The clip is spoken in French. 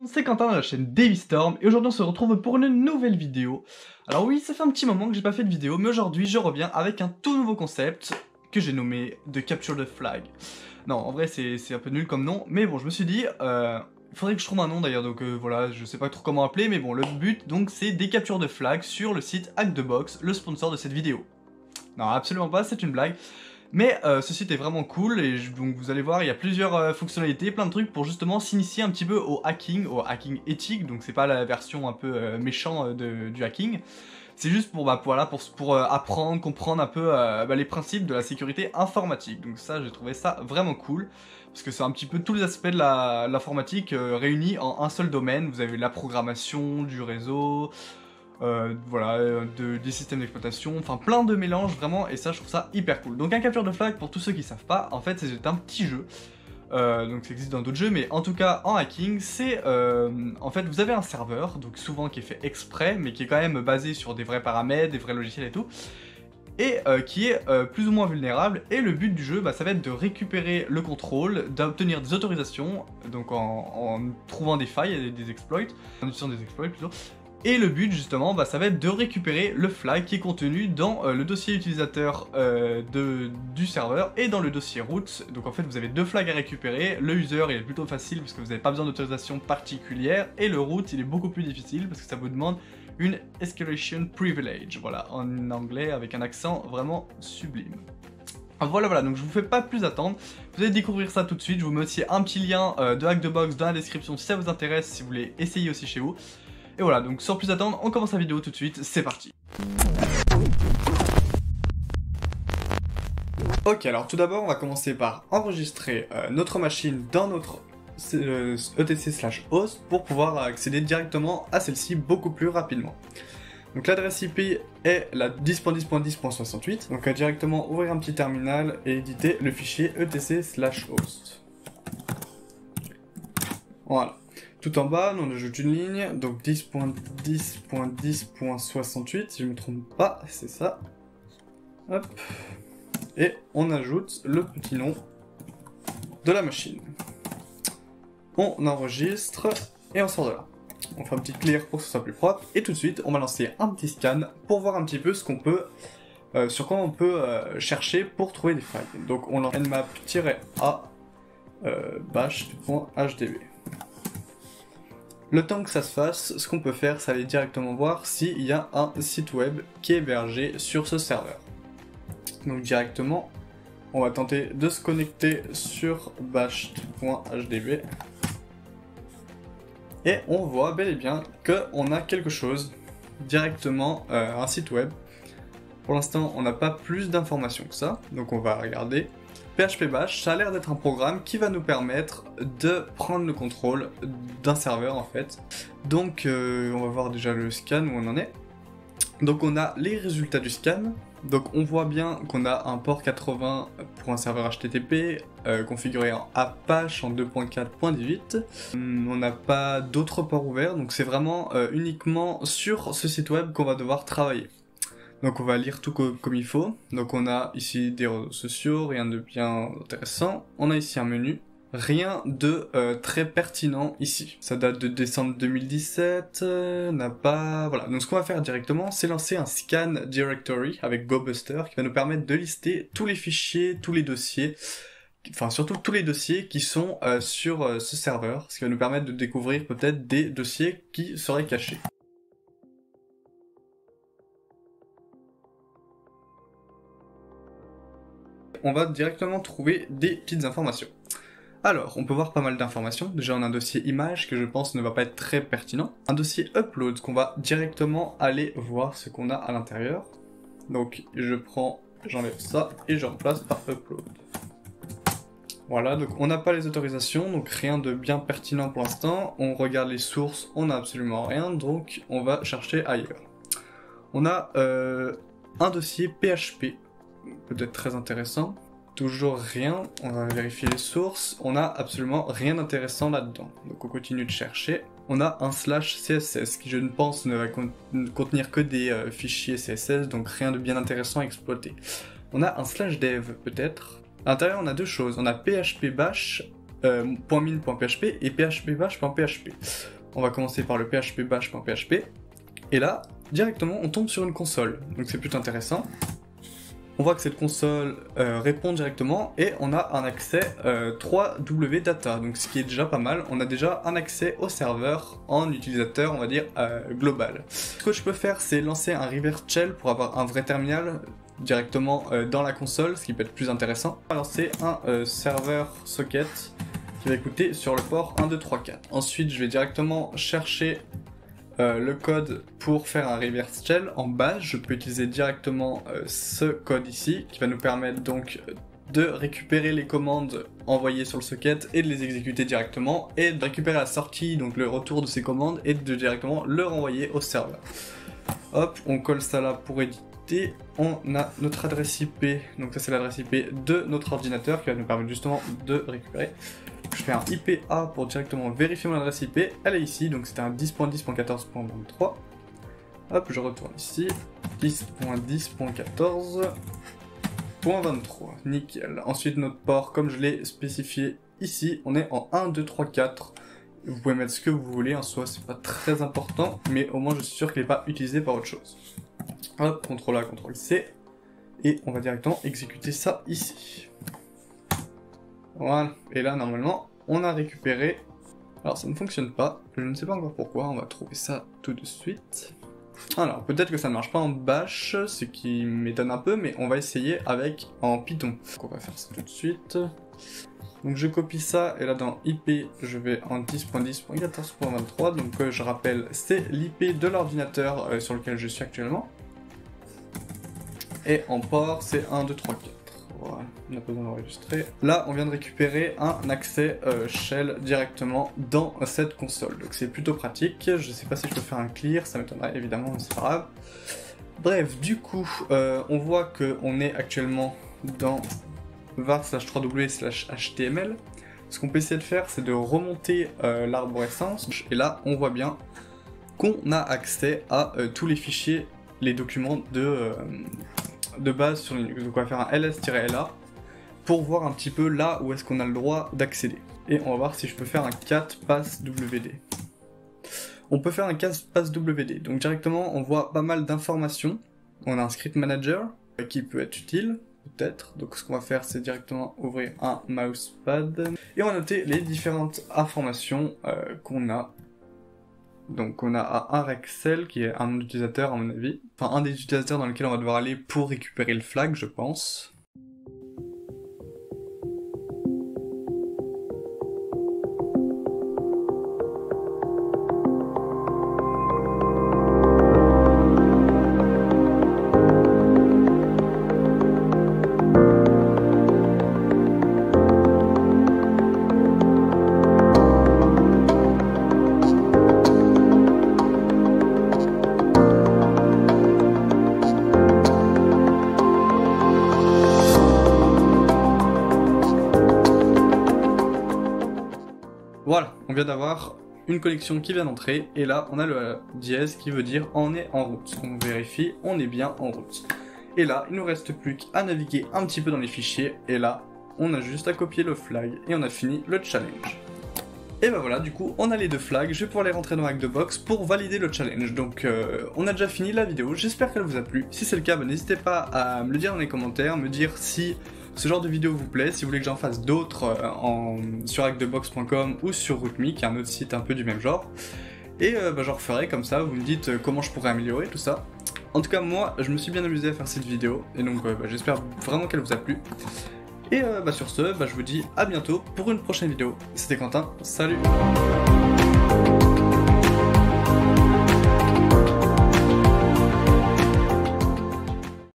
C'est Quentin de la chaîne Davystorm et aujourd'hui on se retrouve pour une nouvelle vidéo. Alors oui, ça fait un petit moment que j'ai pas fait de vidéo, mais aujourd'hui je reviens avec un tout nouveau concept que j'ai nommé The Capture the Flag. Non, en vrai c'est un peu nul comme nom, mais bon, je me suis dit, il faudrait que je trouve un nom d'ailleurs, donc voilà, je sais pas trop comment appeler, mais bon, le but donc c'est des captures de flag sur le site Hack the Box, le sponsor de cette vidéo. Non, absolument pas, c'est une blague. Mais ce site est vraiment cool et donc vous allez voir, il y a plusieurs fonctionnalités, plein de trucs pour justement s'initier un petit peu au hacking éthique, donc c'est pas la version un peu méchant du hacking. C'est juste pour, pour apprendre, comprendre un peu les principes de la sécurité informatique. Donc ça, j'ai trouvé ça vraiment cool, parce que c'est un petit peu tous les aspects de l'informatique réunis en un seul domaine. Vous avez la programmation, du réseau, des systèmes d'exploitation, enfin plein de mélanges vraiment, et ça je trouve ça hyper cool. Donc un capture de flag, pour tous ceux qui savent pas, en fait c'est un petit jeu, donc ça existe dans d'autres jeux, mais en tout cas en hacking, c'est en fait vous avez un serveur, donc souvent qui est fait exprès, mais qui est quand même basé sur des vrais paramètres, des vrais logiciels et tout, et qui est plus ou moins vulnérable, et le but du jeu, ça va être de récupérer le contrôle, d'obtenir des autorisations, donc en trouvant des failles, des exploits, en utilisant des exploits plutôt. Et le but justement, ça va être de récupérer le flag qui est contenu dans le dossier utilisateur du serveur et dans le dossier root. Donc en fait vous avez deux flags à récupérer, le user il est plutôt facile parce que vous n'avez pas besoin d'autorisation particulière, et le root il est beaucoup plus difficile parce que ça vous demande une escalation privilege, voilà, en anglais avec un accent vraiment sublime. Voilà, donc je vous fais pas plus attendre, vous allez découvrir ça tout de suite, je vous mets aussi un petit lien de Hack the Box dans la description si ça vous intéresse, si vous voulez essayer aussi chez vous. Et voilà, donc sans plus attendre, on commence la vidéo tout de suite, c'est parti. Ok, alors tout d'abord, on va commencer par enregistrer notre machine dans notre etc/host pour pouvoir accéder directement à celle-ci beaucoup plus rapidement. Donc l'adresse IP est la 10.10.10.68, donc directement ouvrir un petit terminal et éditer le fichier etc/host. Voilà. Tout en bas, on ajoute une ligne, donc 10.10.10.68, si je ne me trompe pas, c'est ça. Hop. Et on ajoute le petit nom de la machine. On enregistre et on sort de là. On fait un petit clear pour que ce soit plus propre, et tout de suite, on va lancer un petit scan pour voir un petit peu ce qu'on peut, sur quoi on peut chercher pour trouver des failles. Donc on lance nmap-a bash.hdb. Le temps que ça se fasse, ce qu'on peut faire, c'est aller directement voir s'il y a un site web qui est hébergé sur ce serveur. Donc directement, on va tenter de se connecter sur bash.hdb. Et on voit bel et bien qu'on a quelque chose, directement un site web. Pour l'instant, on n'a pas plus d'informations que ça, donc on va regarder. PHP Bash, ça a l'air d'être un programme qui va nous permettre de prendre le contrôle d'un serveur en fait. Donc on va voir déjà le scan où on en est. Donc on a les résultats du scan. Donc on voit bien qu'on a un port 80 pour un serveur HTTP configuré en Apache en 2.4.18. On n'a pas d'autres ports ouverts, donc c'est vraiment uniquement sur ce site web qu'on va devoir travailler. Donc on va lire tout comme il faut. Donc on a ici des réseaux sociaux, rien de bien intéressant. On a ici un menu, rien de très pertinent ici. Ça date de décembre 2017, n'a pas... Voilà, donc ce qu'on va faire directement, c'est lancer un scan directory avec GoBuster qui va nous permettre de lister tous les fichiers, tous les dossiers, enfin surtout tous les dossiers qui sont sur ce serveur, ce qui va nous permettre de découvrir peut-être des dossiers qui seraient cachés. On va directement trouver des petites informations. Alors, on peut voir pas mal d'informations. Déjà, on a un dossier image que je pense ne va pas être très pertinent. Un dossier upload qu'on va directement aller voir ce qu'on a à l'intérieur. Donc, j'enlève ça et je remplace par upload. Voilà, donc on n'a pas les autorisations, donc rien de bien pertinent pour l'instant. On regarde les sources, on n'a absolument rien, donc on va chercher ailleurs. On a un dossier PHP. Peut-être très intéressant. Toujours rien, on va vérifier les sources, on n'a absolument rien d'intéressant là-dedans. Donc on continue de chercher. On a un /CSS qui je ne pense ne va contenir que des fichiers CSS, donc rien de bien intéressant à exploiter. On a un /dev peut-être. À l'intérieur on a deux choses, on a php bash .min.php et php bash.php. on va commencer par le php-bash.php, et là, directement, on tombe sur une console, donc c'est plutôt intéressant. On voit que cette console répond directement, et on a un accès 3W data, donc ce qui est déjà pas mal. On a déjà un accès au serveur en utilisateur, on va dire, global. Ce que je peux faire, c'est lancer un reverse shell pour avoir un vrai terminal directement dans la console, ce qui peut être plus intéressant. On va lancer un serveur socket qui va écouter sur le port 1, 2, 3, 4. Ensuite, je vais directement chercher le code pour faire un reverse shell en bash. Je peux utiliser directement ce code ici, qui va nous permettre donc de récupérer les commandes envoyées sur le socket et de les exécuter directement, et de récupérer la sortie, donc le retour de ces commandes, et de directement le renvoyer au serveur. Hop, on colle ça là pour éditer. On a notre adresse IP, donc ça c'est l'adresse IP de notre ordinateur qui va nous permettre justement de récupérer. Je fais un IPA pour directement vérifier mon adresse IP, elle est ici, donc c'était un 10.10.14.23. Hop, je retourne ici, 10.10.14.23, nickel. Ensuite notre port, comme je l'ai spécifié ici, on est en 1, 2, 3, 4. Vous pouvez mettre ce que vous voulez, en soi c'est pas très important, mais au moins je suis sûr qu'il n'est pas utilisé par autre chose. Hop, CTRL A, CTRL C, et on va directement exécuter ça ici. Voilà, et là normalement on a récupéré. Alors ça ne fonctionne pas, je ne sais pas encore pourquoi, on va trouver ça tout de suite. Alors peut-être que ça ne marche pas en bash, ce qui m'étonne un peu, mais on va essayer avec en Python. Donc on va faire ça tout de suite. Donc je copie ça, et là dans IP, je vais en 10.10.14.23, donc je rappelle, c'est l'IP de l'ordinateur sur lequel je suis actuellement. Et en port, c'est 1, 2, 3, 4. Voilà, on n'a pas besoin d'enregistrer. Là, on vient de récupérer un accès shell directement dans cette console, donc c'est plutôt pratique. Je sais pas si je peux faire un clear, ça m'étonnerait évidemment, mais c'est pas grave. Bref, du coup, on voit qu'on est actuellement dans var/3w/html. Ce qu'on peut essayer de faire, c'est de remonter l'arborescence, et là, on voit bien qu'on a accès à tous les fichiers, les documents de base sur Linux. Donc on va faire un ls-la pour voir un petit peu là où est-ce qu'on a le droit d'accéder. Et on va voir si je peux faire un cat passwd. On peut faire un cat passwd. Donc directement on voit pas mal d'informations. On a un script manager qui peut être utile, peut-être. Donc ce qu'on va faire, c'est directement ouvrir un mousepad et on va noter les différentes informations qu'on a. Donc on a un Rexel qui est un nom d'utilisateur à mon avis, enfin un des utilisateurs dans lequel on va devoir aller pour récupérer le flag, je pense. Voilà, on vient d'avoir une connexion qui vient d'entrer, et là on a le dièse qui veut dire on est en route. On vérifie, on est bien en route. Et là, il nous reste plus qu'à naviguer un petit peu dans les fichiers, et là, on a juste à copier le flag, et on a fini le challenge. Et bah voilà, du coup, on a les deux flags, je vais pouvoir les rentrer dans Hack2Box pour valider le challenge. Donc on a déjà fini la vidéo, j'espère qu'elle vous a plu. Si c'est le cas, bah, n'hésitez pas à me le dire dans les commentaires, me dire si ce genre de vidéo vous plaît, si vous voulez que j'en fasse d'autres sur hack2box.com ou sur Rootme, qui est un autre site un peu du même genre. Et bah, j'en referai comme ça, vous me dites comment je pourrais améliorer tout ça. En tout cas, moi, je me suis bien amusé à faire cette vidéo, et donc bah, j'espère vraiment qu'elle vous a plu. Et bah, sur ce, bah, je vous dis à bientôt pour une prochaine vidéo. C'était Quentin, salut!